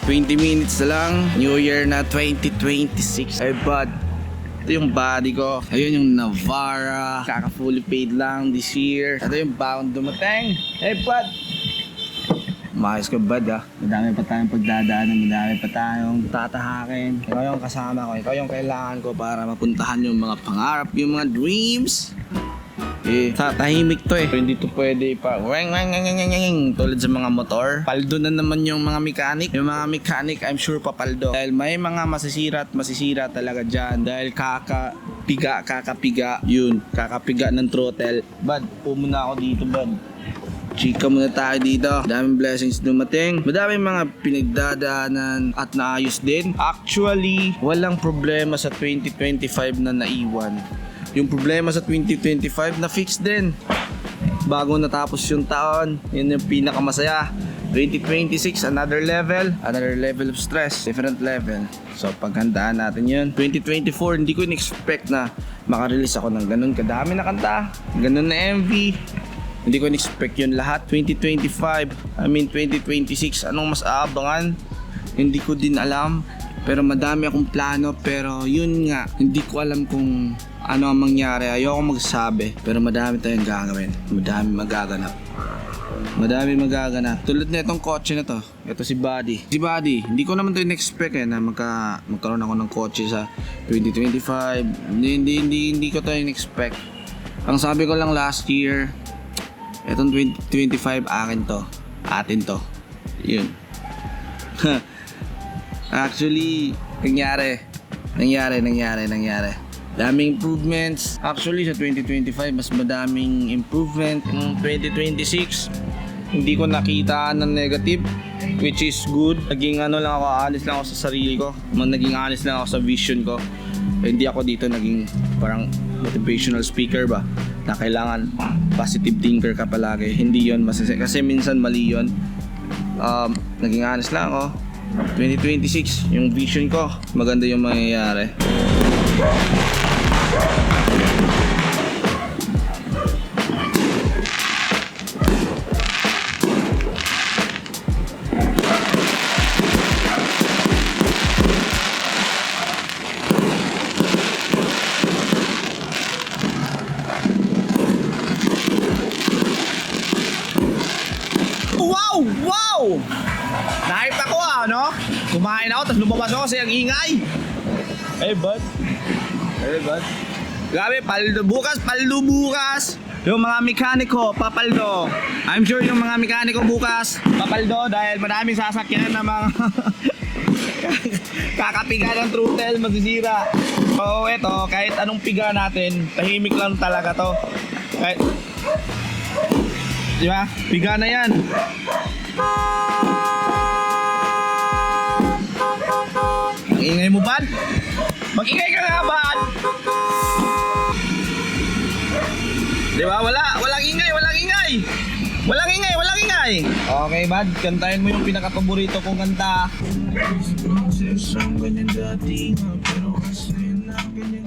20 minutes na lang. New Year na 2026. Ay bud, ito yung body ko. Ayun yung Navara. Kaka fully paid lang this year. Ito yung bound dumating. Hey bud, maayos ka bud ah. Madami pa tayong pagdadaanan. Madami pa tayong tatahakin. Ikaw yung kasama ko. Ikaw yung kailangan ko para mapuntahan yung mga pangarap, yung mga dreams. Tahimik to eh. Hindi to pwede pa tulad sa mga motor. Paldo na naman yung mga mechanic. Yung mga mechanic I'm sure papaldo. Dahil may mga masisira at masisira talaga dyan. Dahil kakapiga. Yun, kakapiga ng throttle. Bad, muna ako dito bad. Chika muna tayo dito. Daming blessings dumating. Madaming mga pinagdadaanan at naayos din. Actually, walang problema sa 2025 na naiwan. Yung problema sa 2025 na fix din. Bago natapos yung taon, yun yung pinakamasaya. 2026, another level of stress, different level. So paghandaan natin yun. 2024, hindi ko in-expect na makarelease ako ng ganun kadami na kanta, ganun na MV. Hindi ko in-expect yun lahat. 2026, anong mas aabangan? Hindi ko din alam. Pero madami akong plano, pero yun nga, hindi ko alam kung ano ang mangyari. Ayoko magsabi, pero madami tayong gagawin. Madami magaganap. Tulad na itong kotse na to. Ito si Buddy. Hindi ko naman to in-expect na magkaroon ako ng kotse sa 2025. Hindi ko to in-expect. Ang sabi ko lang last year, itong 2025 akin to. Atin to. Yun. Actually, nangyari. Daming improvements. Actually, sa 2025, mas madaming improvement. Yung 2026, hindi ko nakita ng negative, which is good. Naging honest lang ako sa sarili ko. Naging honest lang ako sa vision ko. Hindi ako dito naging parang motivational speaker ba, na kailangan positive thinker ka palagi. Hindi yon kasi minsan mali yon. Naging honest lang ako. 2026, yung vision ko, maganda yung mangyayari. Wow! Nakita ko no? Kumain ako, tapos lumabas ako kasi ang ingay. Hey bud. Grabe, paldo bukas. Yung mga mekaniko, papaldo. I'm sure yung mga mekaniko bukas, papaldo dahil maraming sasakyan na mga kakapiga ng throttle, masisira. So eto, kahit anong piga natin, tahimik lang talaga to. Kahit, di ba? Piga na yan. Ang ingay mo, bad? Mag-ingay ka nga, bad? Di ba? Walang ingay. Okay, bad. Kantahin mo yung pinaka-paborito kong kanta. Ang ganyan dati, pero kasi na ganyan.